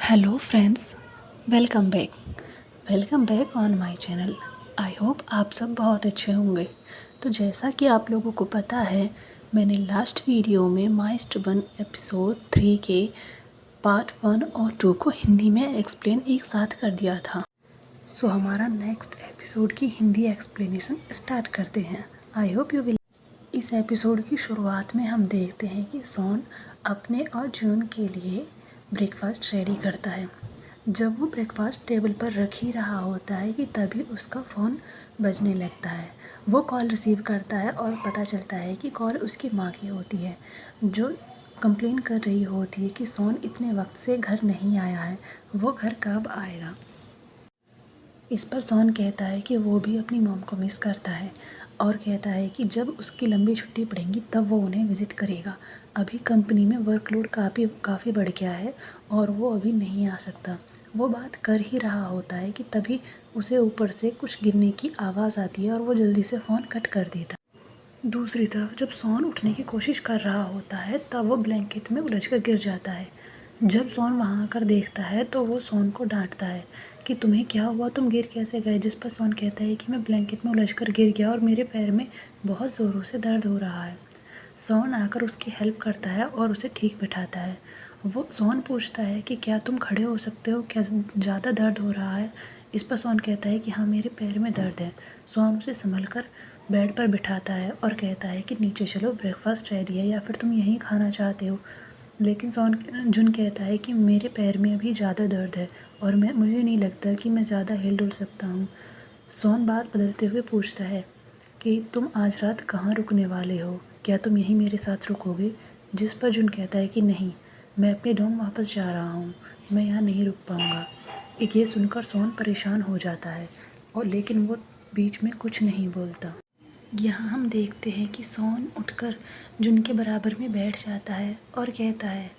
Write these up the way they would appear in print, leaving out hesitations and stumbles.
Hello friends, welcome back on my channel. I hope आप सब बहुत अच्छे होंगे। तो जैसा कि आप लोगों को पता है, मैंने लास्ट वीडियो में माय स्टबर्न एपिसोड 3 के पार्ट 1 और 2 को हिंदी में एक्सप्लेन एक साथ कर दिया था। सो हमारा नेक्स्ट एपिसोड की हिंदी एक्सप्लेनेशन स्टार्ट करते हैं। I hope you will. इस एपिसोड की शुरुआत में हम देखते हैं कि सॉन अपने और जून के लिए ब्रेकफास्ट रेडी करता है। जब वो ब्रेकफास्ट टेबल पर रख ही रहा होता है कि तभी उसका फ़ोन बजने लगता है। वो कॉल रिसीव करता है और पता चलता है कि कॉल उसकी माँ की होती है, जो कंप्लेन कर रही होती है कि सॉन इतने वक्त से घर नहीं आया है, वो घर कब आएगा। इस पर सॉन कहता है कि वो भी अपनी मॉम को मिस करता है और कहता है कि जब उसकी लंबी छुट्टी पड़ेंगी तब वो उन्हें विज़िट करेगा। अभी कंपनी में वर्कलोड काफ़ी बढ़ गया है और वो अभी नहीं आ सकता। वो बात कर ही रहा होता है कि तभी उसे ऊपर से कुछ गिरने की आवाज़ आती है और वो जल्दी से फ़ोन कट कर देता है। दूसरी तरफ जब सॉन उठने की कोशिश कर रहा होता है तब वो ब्लैंकेट में उलझकर गिर जाता है। जब सॉन वहाँ आकर देखता है तो वो सॉन को डांटता है कि तुम्हें क्या हुआ, तुम गिर कैसे गए। जिस पर सॉन कहता है कि मैं ब्लैंकेट में उलझकर गिर गया और मेरे पैर में बहुत ज़ोरों से दर्द हो रहा है। सॉन आकर उसकी हेल्प करता है और उसे ठीक बिठाता है। वो सॉन पूछता है कि क्या तुम खड़े हो सकते हो, क्या ज़्यादा दर्द हो रहा है। इस पर सॉन कहता है कि हाँ, मेरे पैर में दर्द है। सॉन उसे संभल कर बेड पर बिठाता है और कहता है कि नीचे चलो, ब्रेकफास्ट रेडी है, या फिर तुम यहीं खाना चाहते हो। लेकिन जुन कहता है कि मेरे पैर में अभी ज़्यादा दर्द है और मुझे नहीं लगता कि मैं ज़्यादा हिल डुल सकता हूँ। सॉन बात बदलते हुए पूछता है कि तुम आज रात कहाँ रुकने वाले हो, क्या तुम यहीं मेरे साथ रुकोगे। जिस पर जुन कहता है कि नहीं, मैं अपने डोम वापस जा रहा हूँ, मैं यहाँ नहीं रुक पाऊँगा। ये सुनकर सॉन परेशान हो जाता है और लेकिन वो बीच में कुछ नहीं बोलता। यहाँ हम देखते हैं कि सॉन उठकर जुन के बराबर में बैठ जाता है और कहता है,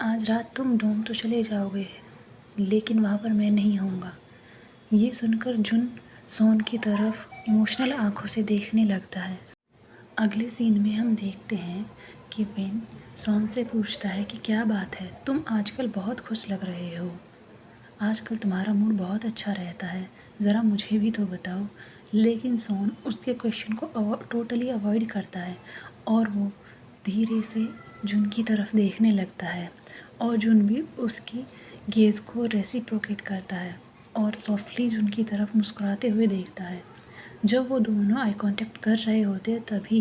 आज रात तुम डोम तो चले जाओगे लेकिन वहाँ पर मैं नहीं होऊंगा। ये सुनकर जुन सॉन की तरफ इमोशनल आंखों से देखने लगता है। अगले सीन में हम देखते हैं कि विन सॉन से पूछता है कि क्या बात है, तुम आजकल बहुत खुश लग रहे हो, आजकल तुम्हारा मूड बहुत अच्छा रहता है, ज़रा मुझे भी तो बताओ। लेकिन सॉन उसके क्वेश्चन को टोटली अवॉइड करता है और वो धीरे से जुन की तरफ देखने लगता है और जुन भी उसकी गेज़ को रेसिप्रोकेट करता है और सॉफ्टली जुन की तरफ मुस्कुराते हुए देखता है। जब वो दोनों आई कांटेक्ट कर रहे होते हैं तभी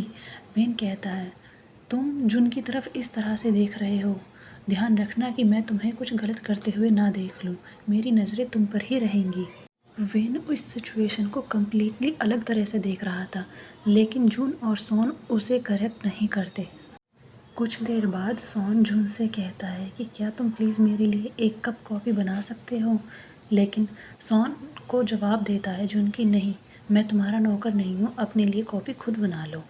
वेन कहता है, तुम जुन की तरफ इस तरह से देख रहे हो, ध्यान रखना कि मैं तुम्हें कुछ गलत करते हुए ना देख लूँ, मेरी नज़रें तुम पर ही रहेंगी। वेन इस सिचुएशन को कम्प्लीटली अलग तरह से देख रहा था, लेकिन जून और सॉन उसे करेक्ट नहीं करते। कुछ देर बाद सॉन जून से कहता है कि क्या तुम प्लीज़ मेरे लिए एक कप कॉफ़ी बना सकते हो। लेकिन सॉन को जवाब देता है जून कि नहीं, मैं तुम्हारा नौकर नहीं हूँ, अपने लिए कॉफ़ी खुद बना लो।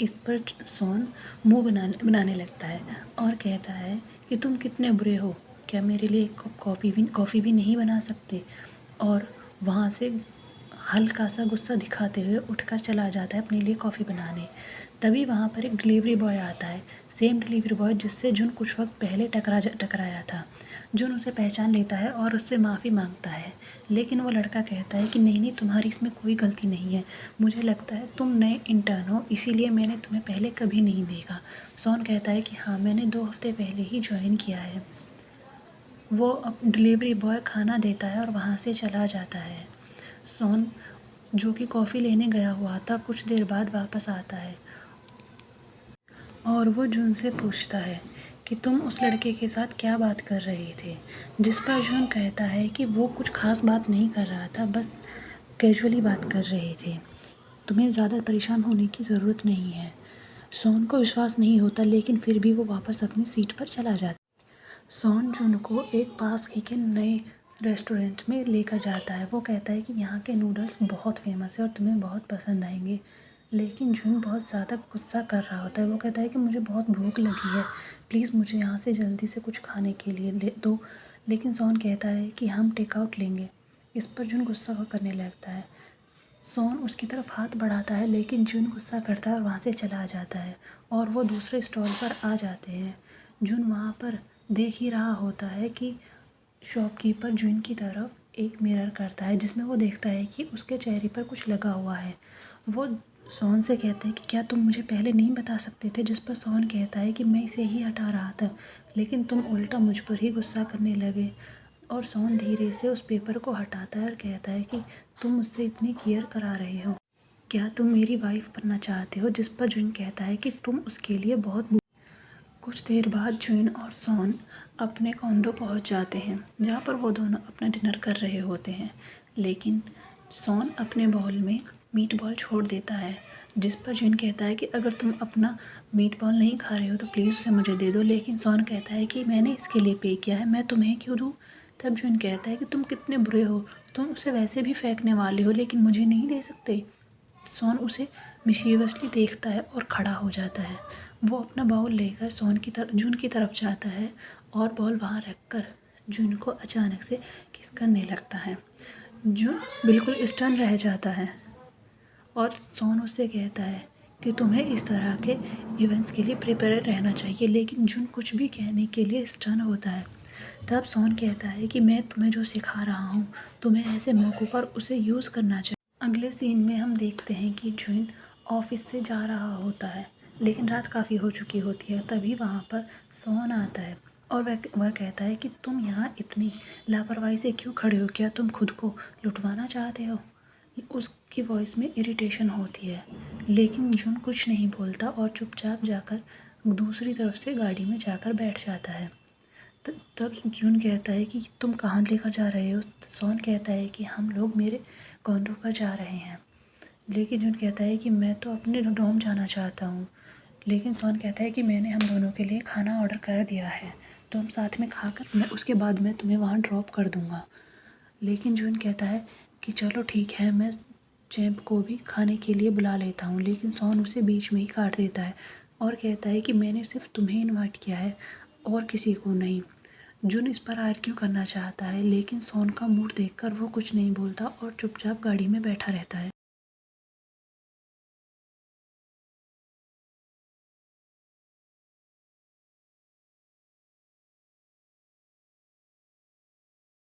इस पर सॉन मुंह बनाने लगता है और कहता है कि तुम कितने बुरे हो, क्या मेरे लिए एक कप कॉफ़ी भी नहीं बना सकते। और वहाँ से हल्का सा गुस्सा दिखाते हुए उठकर चला जाता है अपने लिए कॉफ़ी बनाने। तभी वहाँ पर एक डिलीवरी बॉय आता है, सेम डिलीवरी बॉय जिससे जुन कुछ वक्त पहले टकराया था। जुन उसे पहचान लेता है और उससे माफ़ी मांगता है, लेकिन वो लड़का कहता है कि नहीं नहीं, तुम्हारी इसमें कोई गलती नहीं है, मुझे लगता है तुम नए इंटर्न हो, इसीलिए मैंने तुम्हें पहले कभी नहीं देखा। सॉन कहता है कि हाँ, मैंने 2 हफ्ते पहले ही ज्वाइन किया है। वो अब डिलीवरी बॉय खाना देता है और वहाँ से चला जाता है। सॉन जो कि कॉफ़ी लेने गया हुआ था, कुछ देर बाद वापस आता है और वो जून से पूछता है कि तुम उस लड़के के साथ क्या बात कर रहे थे। जिस पर जून कहता है कि वो कुछ खास बात नहीं कर रहा था, बस कैजुअली बात कर रहे थे, तुम्हें ज़्यादा परेशान होने की ज़रूरत नहीं है। सॉन को विश्वास नहीं होता, लेकिन फिर भी वो वापस अपनी सीट पर चला जाता। सॉन जुन को एक पास ही के नए रेस्टोरेंट में लेकर जाता है। वो कहता है कि यहाँ के नूडल्स बहुत फेमस है और तुम्हें बहुत पसंद आएंगे। लेकिन जुन बहुत ज़्यादा गुस्सा कर रहा होता है। वो कहता है कि मुझे बहुत भूख लगी है, प्लीज़ मुझे यहाँ से जल्दी से कुछ खाने के लिए ले दो। लेकिन सॉन कहता है कि हम टेक आउट लेंगे। इस पर जुन गुस्सा करने लगता है। सॉन उसकी तरफ हाथ बढ़ाता है, लेकिन जुन गुस्सा करता है और वहाँ से चला जाता है और वो दूसरे स्टॉल पर आ जाते हैं। जुन वहाँ पर देख ही रहा होता है कि शॉपकीपर जुन की तरफ एक मिरर करता है जिसमें वो देखता है कि उसके चेहरे पर कुछ लगा हुआ है। वो सॉन से कहता है कि क्या तुम मुझे पहले नहीं बता सकते थे, जिस पर सॉन कहता है कि मैं इसे ही हटा रहा था, लेकिन तुम उल्टा मुझ पर ही गुस्सा करने लगे। और सॉन धीरे से उस पेपर को हटाता है और कहता है कि तुम मुझसे इतनी केयर करा रहे हो, क्या तुम मेरी वाइफ बनना चाहते हो, जिस पर जुन कहता है कि तुम उसके लिए बहुत। कुछ देर बाद जुन और सॉन अपने कॉन्डो पहुंच जाते हैं जहां पर वो दोनों अपना डिनर कर रहे होते हैं, लेकिन सॉन अपने बॉल में मीट बॉल छोड़ देता है, जिस पर जुन कहता है कि अगर तुम अपना मीट बॉल नहीं खा रहे हो तो प्लीज़ उसे मुझे दे दो, लेकिन सॉन कहता है कि मैंने इसके लिए पे किया है, मैं तुम्हें क्यों दूँ। तब जुन कहता है कि तुम कितने बुरे हो, तुम उसे वैसे भी फेंकने वाले हो लेकिन मुझे नहीं दे सकते। सॉन उसे मिशीवसली देखता है और खड़ा हो जाता है। वो अपना बाउल लेकर जुन की तरफ जाता है और बॉल वहाँ रखकर जुन को अचानक से किस करने लगता है। जुन बिल्कुल स्टन रह जाता है और सॉन उससे कहता है कि तुम्हें इस तरह के इवेंट्स के लिए प्रिपेयर रहना चाहिए, लेकिन जुन कुछ भी कहने के लिए स्टन होता है। तब सॉन कहता है कि मैं तुम्हें जो सिखा रहा हूँ, तुम्हें ऐसे मौक़ों पर उसे यूज़ करना चाहिए। अगले सीन में हम देखते हैं कि जुन ऑफिस से जा रहा होता है, लेकिन रात काफ़ी हो चुकी होती है। तभी वहाँ पर सॉन आता है और वह कहता है कि तुम यहाँ इतनी लापरवाही से क्यों खड़े हो, क्या तुम खुद को लुटवाना चाहते हो। उसकी वॉइस में इरिटेशन होती है, लेकिन जुन कुछ नहीं बोलता और चुपचाप जाकर दूसरी तरफ से गाड़ी में जाकर बैठ जाता है। तब जुन कहता है कि तुम कहाँ लेकर जा रहे हो। सॉन कहता है कि हम लोग मेरे कॉन्डो पर जा रहे हैं, लेकिन जुन कहता है कि मैं तो अपने डॉम जाना चाहता हूँ। लेकिन सॉन कहता है कि मैंने हम दोनों के लिए खाना ऑर्डर कर दिया है, तो हम साथ में खाकर मैं उसके बाद मैं तुम्हें वहाँ ड्रॉप कर दूँगा। लेकिन जुन कहता है कि चलो ठीक है, मैं चैंप को भी खाने के लिए बुला लेता हूँ, लेकिन सॉन उसे बीच में ही काट देता है और कहता है कि मैंने सिर्फ तुम्हें इनवाइट किया है और किसी को नहीं। जुन इस पर आर्ग्यू करना चाहता है, लेकिन सॉन का मूड देखकर वो कुछ नहीं बोलता और चुपचाप गाड़ी में बैठा रहता है।